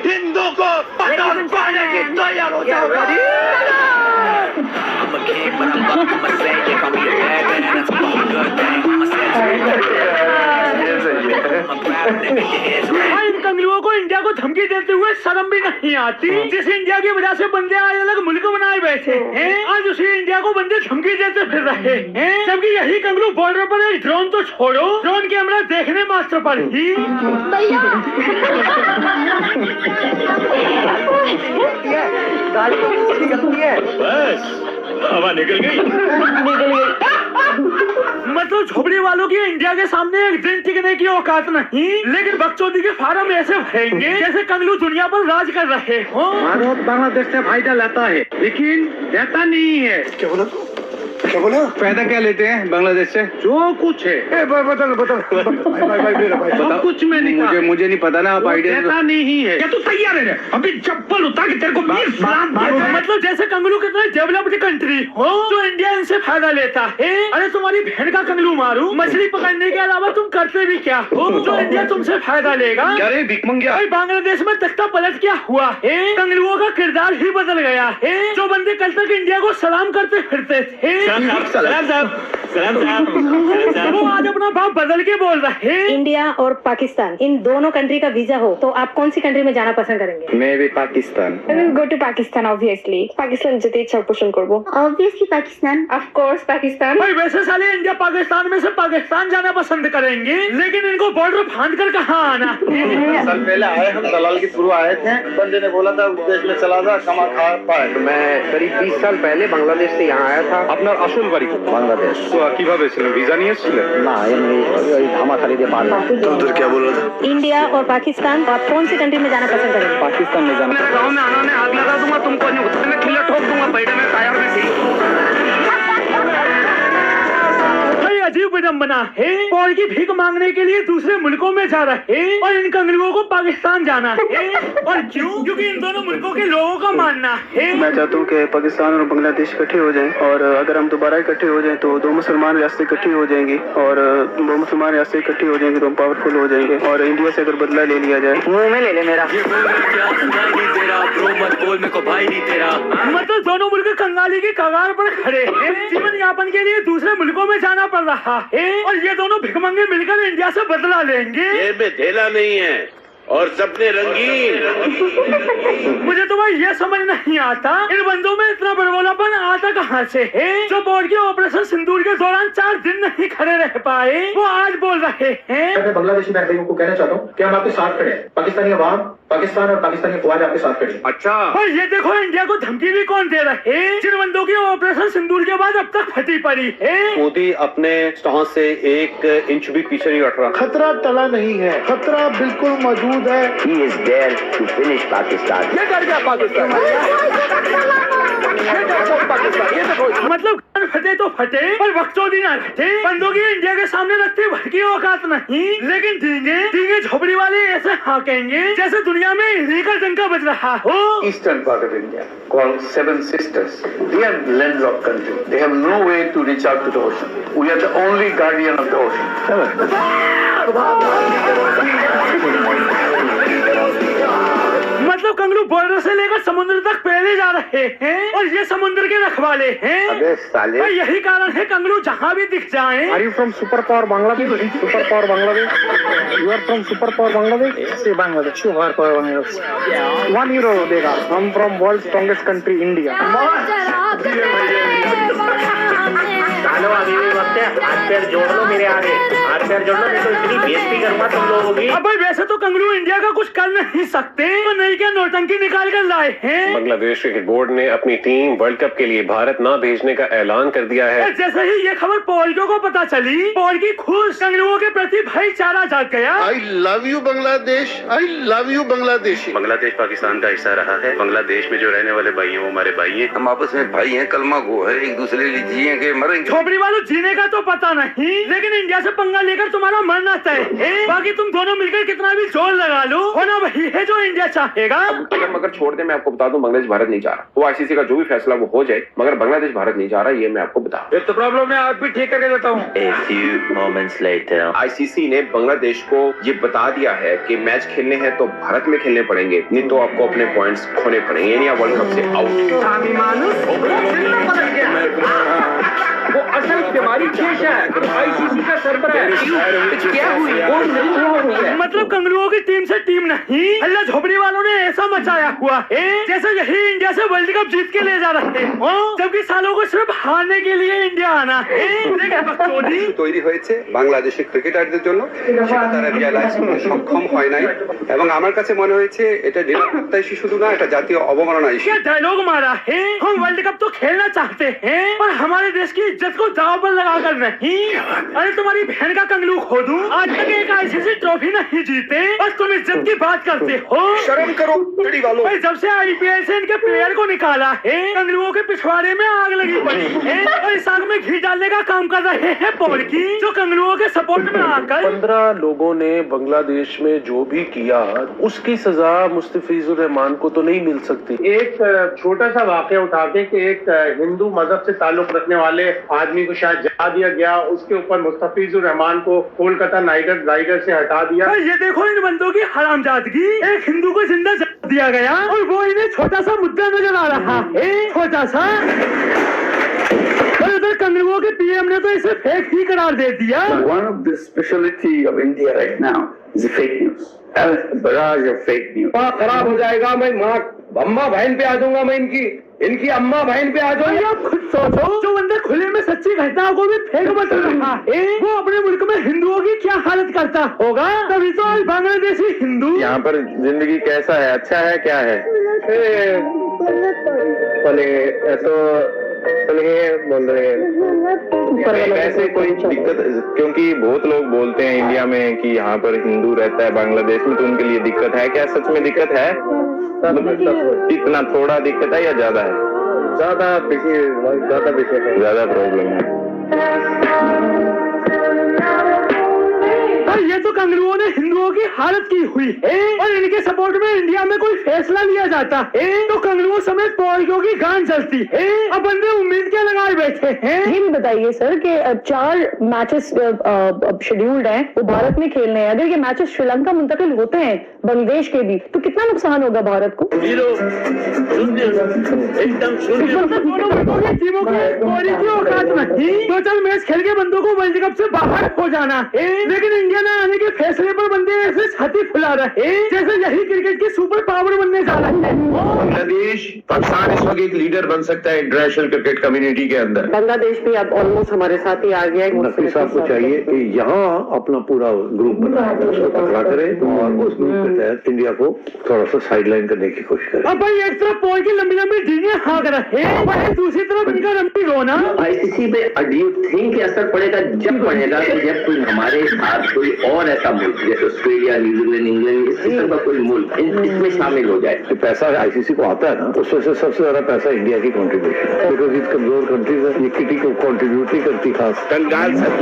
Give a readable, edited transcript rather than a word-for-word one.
हिंदू को पकड़ पाने की तैयार हो जाओ। इन कंगलुओं को इंडिया को धमकी देते हुए शर्म भी नहीं आती। जिस इंडिया की वजह से बंदे आज अलग मुल्क बनाए बैठे हैं, आज उसी इंडिया को बंदे धमकी देते फिर रहे हैं। जबकि यही कंगलू बॉर्डर पर एक ड्रोन तो छोड़ो, ड्रोन कैमरा देखने मास्टर पर ही बस हवा निकल गई। मतलब झोपड़ी वालों की इंडिया के सामने एक दिन टिकने की औकात नहीं, लेकिन बकचोदी के फार्म ऐसे भरेंगे जैसे कंगलू दुनिया पर राज कर रहे हो। भारत बांग्लादेश से फायदा लेता है लेकिन देता नहीं है। क्या बोला? क्या बोला? फायदा क्या लेते हैं बांग्लादेश से? जो कुछ है। बताओ। कुछ में नहीं, मुझे नहीं पता ना। आप आइडिया देता नहीं है। क्या तू तैयार है? अभी चप्पल उतार के तेरे को मतलब जैसे कंगलू कितना डेवलप्ड कंट्री हो जो इंडिया इनसे फायदा लेता है। अरे तुम्हारी बहन का कंगलू मारू, मछली पकड़ने के अलावा तुम करते भी क्या हो जो इंडिया तुमसे फायदा लेगा? क्या रे भिखमंगिया? बांग्लादेश में तख्ता पलट क्या हुआ है? कंगलुओं का किरदार ही बदल गया है। जो बंदे कल तक इंडिया को सलाम करते फिरते थे, वो आज अपना भाव बदल के बोल रहे हैं। इंडिया और पाकिस्तान इन दोनों कंट्री का वीजा हो तो आप कौन सी कंट्री में जाना पसंद करेंगे? मैं भी Pakistan. I will go to Pakistan obviously. Pakistan যেতে ইচ্ছা পোষণ করব। Obviously Pakistan. Of course Pakistan. भाई वैसे साले इंडिया पाकिस्तान में से पाकिस्तान जाना पसंद करेंगे, लेकिन इनको बॉर्डर फांद कर कहाँ आना? साल पहले आए हम, दलाल के थ्रू आए थे। बंदे ने बोला था उस देश में चला जा, कमा खा पाए। मैं करीब 20 साल पहले बांग्लादेश से यहाँ आया था। আপনার আসল বাড়ি बांग्लादेश। তো কিভাবে ছিলেন? ভিসা নিয়ে এসেছিলেন? ना धामा खाली दे पार। तो उधर क्या बोल रहा था? इंडिया और पाकिस्तान, आप कौन सी कंट्री में जाना पसंद करेंगे? पाकिस्तान में जाना। मेरे गाँव में आना ने आग लगा दूंगा, तुमको नहीं मैं किला ठोक दूंगा पेड़ में टायर में थी। अजीब विडम्बना है। पौड़ की भीख मांगने के लिए दूसरे मुल्कों में जा रहे हैं और इन कंगलुओं को पाकिस्तान जाना है। और क्यों? क्योंकि इन दोनों मुल्कों के लोगों का मानना है। मैं चाहता हूँ कि पाकिस्तान और बांग्लादेश इकट्ठे हो जाएं, और अगर हम दोबारा इकट्ठे हो जाएं तो दो मुसलमान रियासतें इकट्ठी हो जाएंगी, और दो मुसलमान रियासतें इकट्ठी हो जाएंगी तो हम पावरफुल हो जाएंगे। और इंडिया से अगर बदला ले लिया जाए। मुंह में ले ले मेरा। मतलब दोनों मुल्क कंगाली की कगार पर खड़े हैं। जीवन यापन के लिए दूसरे मुल्कों में जाना पड़ रहा है और ये दोनों भिखमंगे मिलकर इंडिया से बदला लेंगे। ये में धेला नहीं है और सपने रंगीन। मुझे तो भाई ये समझ नहीं आता इन बंदों में इतना बड़बोलापन आता कहाँ से है। जो बोर्ड के ऑपरेशन सिंदूर के दौरान 4 दिन नहीं खड़े रह पाए, वो आज बोल रहे हैं। मैं बांग्लादेशी भाइयों को कहना चाहता हूँ कि हम आपके साथ खड़े हैं। पाकिस्तानी अवाम, पाकिस्तान और पाकिस्तानी फौज आपके साथ खड़ी है। अच्छा, और ये देखो इंडिया को धमकी भी कौन दे रहे हैं, जिन बंदों की ऑपरेशन सिंदूर के बाद अब तक फटी पड़ी है। मोदी अपने स्टांस से 1 इंच भी पीछे नहीं हट रहा। खतरा टला नहीं है, खतरा बिल्कुल मौजूद है। He is there to finish Pakistan. ये डर गया पाकिस्तान। मतलब फटे तो फटे पर बकचोदी ना फटे। बंदों की इंडिया के सामने रखते भर की औकात नहीं, लेकिन धींगे झोपड़ी वाले ऐसे हाकेंगे जैसे दुनिया में इलीगल डंका बज रहा हो। Eastern part of India, called Seven Sisters. They are landlocked country. They have no way to reach out to the ocean. We are the only guardian of the ocean. मतलब कंगलू बॉर्डर से लेकर समुद्र तक पहले जा रहे हैं और ये समुद्र के रखवाले हैं। अबे साले। और यही कारण है कंगलू जहाँ भी दिख जाएं। Are you from superpower Bangladesh? Superpower Bangladesh? You are from superpower Bangladesh? Say Bangladesh. Superpower Bangladesh. €1 देगा। I'm from world's strongest country, India. चलो अभी भी वक्त है, हाथ पैर जोड़ लो मेरे आगे, हाथ पैर जोड़ लो, नहीं तो इतनी बेइज्जती करूंगा तुम लोगों की। अब भाई वैसे तो कंगलू इंडिया का कुछ कर नहीं सकते, तो नहीं क्या नौटंकी निकाल कर लाए हैं। बांग्लादेश क्रिकेट बोर्ड ने अपनी टीम वर्ल्ड कप के लिए भारत न भेजने का ऐलान कर दिया है। जैसे ही ये खबर पोल्टो को पता चली, पोल की खुश कंगलुओं के प्रति भाईचारा जाग गया। I love you Bangladesh, I love you Bangladesh. Bangladesh Pakistan का हिस्सा रहा है। बांग्लादेश में जो रहने वाले भाई हैं वो हमारे भाई हैं। हम आपस में भाई हैं, कलमा गो है, एक दूसरे के लिए जिएंगे मरेंगे। झोपड़ी वालों जीने का तो पता नहीं, लेकिन इंडिया से पंगा लेकर तुम्हारा मरना तय है। बाकी तुम दोनों मिलकर कितना भी जोर लगा लो, होना वही है जो इंडिया चाहेगा। मगर छोड़ दे, मैं आपको बता दूं, बांग्लादेश भारत नहीं जा रहा। वो आईसीसी का जो भी फैसला वो हो जाए, मगर बांग्लादेश भारत नहीं जा रहा, ये मैं आपको बता। तो प्रॉब्लम है, आप भी ठीक करके देता हूँ। A few moments later. ICC ने बांग्लादेश को ये बता दिया है कि मैच खेलने हैं तो भारत में खेलने पड़ेंगे, नहीं तो आपको अपने पॉइंट्स खोने पड़ेंगे, यानी आप वर्ल्ड कप से आउट। वो असल बीमारी शेष है, आईसीसी का सरबराह क्या हुई? मतलब कंगलुओं की टीम से टीम नहीं, हल्ला झोपड़ी वालों ने ऐसा मचाया हुआ है जैसे यही इंडिया से वर्ल्ड कप जीत के ले जा रहे हो, जबकि सालों को सिर्फ हारने के लिए इंडिया आना है। তৈরি হয়েছে বাংলাদেশের ক্রিকেটারদের জন্য, সেটা তারা রিয়ালাইজ করতে সক্ষম হয় নাই এবং আমার কাছে মনে হয়েছে এটা নিরাপত্তা ইস্যু শুধু না, এটা জাতীয় অবমাননা ইস্যু। क्या डायलॉग मारा है, हम वर्ल्ड कप तो खेलना चाहते हैं पर हमारे देश की इज्जत को दांव पर लगाकर नहीं। अरे तुम्हारी बहन का कंगलू खो दूं, आज तक एक आईसीसी ट्रॉफी नहीं जीते, बस तुम इज्जत की बात करते हो। शर्म करो चिड़ी वालों। भाई जब से आईपीएल से इनके प्लेयर को निकाला है, कंगलुओं के पिछवाड़े में आग लगी पड़ी है और इस आग में घी डालने का काम कर रहे हैं पोड़की, जो कंगलुओं के सपोर्ट में आकर 15 लोगों ने बांग्लादेश में जो भी किया उसकी सजा मुस्तफिजुर रहमान को तो नहीं मिल सकती। एक छोटा सा वाकया उठाते कि एक हिंदू मजहब से ताल्लुक रखने वाले आदमी को शायद जला दिया गया, उसके ऊपर मुस्तफिजुर रहमान को कोलकाता नाइट राइडर से हटा दिया। ये देखो इन बंदों की हरामजादगी, एक हिंदू को जिंदा जला दिया गया और वो इन्हें छोटा सा मुद्दा नजर आ रहा है, छोटा सा। और उधर कंगलुओं के पीएम ने तो इसे फेक ही करार दे दिया। One of the speciality of India right now is fake news. A barrage of fake news. खराब हो जाएगा, मैं माँ अम्मा बहन पे आ जाऊंगा, मैं इनकी अम्मा बहन पे आ जाऊंगा। आप खुद सोचो, जो बंदा खुले में सच्ची घटनाओं को भी फेक बता रहा है, वो अपने मुल्क में हिंदुओं की क्या हालत करता होगा। तभी तो आज बांग्लादेशी हिंदू यहाँ पर जिंदगी कैसा है, अच्छा है, क्या है? वैसे कोई दिक्कत, क्योंकि बहुत लोग बोलते हैं इंडिया में कि यहाँ पर हिंदू रहता है, बांग्लादेश में, तो उनके लिए दिक्कत है क्या? सच में दिक्कत है? इतना थोड़ा दिक्कत है या ज्यादा है? ज्यादा प्रॉब्लम है। ये तो कंगलुओं ने हिंदुओं की हालत की हुई है और इनके सपोर्ट में इंडिया में कोई फैसला लिया जाता है तो कंगलुओं समेत पौड़ियों की गांड जलती है। अब बंदे उम्मीद क्या लगाए बैठे हैं? ये भी बताइए सर कि 4 मैचेस शेड्यूल्ड हैं, वो भारत में खेलने हैं। अगर ये मैचेस श्रीलंका मुंतकिल होते हैं बांग्लादेश के भी, तो कितना नुकसान होगा भारत को? एकदम टीमों की औकात नहीं, 2-4 मैच खेल के बंदों को वर्ल्ड कप से बाहर हो जाना है, लेकिन इंडिया ने आने के फैसले पर बंदे ऐसे छाती फुला रहे जैसे यही क्रिकेट की सुपर पावर बनने जा रहे हैं। बांग्लादेश, पाकिस्तान इस वक्त एक लीडर बन सकता है इंटरनेशनल क्रिकेट कम्युनिटी के अंदर। बांग्लादेश भी अब ऑलमोस्ट हमारे साथ ही आ गया है। नफी साहब को चाहिए कि यहाँ अपना पूरा ग्रुप बनाए, उसको तगड़ा करे और उस ग्रुप के तहत इंडिया को थोड़ा सा साइडलाइन करने की कोशिश करे। अब भाई एक तरफ पोल की लंबी लंबी डींगे हाँक रहे हैं, दूसरी तरफ इनका लंबी रोना। आईसीसी पे डू यू थिंक असर पड़ेगा? जब पड़ेगा तो जब कोई हमारे साथ कोई और ऐसा मुल्क जैसे ऑस्ट्रेलिया, न्यूजीलैंड, इंग्लैंड, इस किस्म का कोई मुल्क इसमें शामिल हो जाए। पैसा आईसीसी को आता है ना, उसमें से सबसे ज्यादा पैसा इंडिया की कंट्रीब्यूशन है, बिकॉज इस कमजोर कंट्रीज है, ये किसी को कंट्रीब्यूट नहीं करती खास। कंगाल सब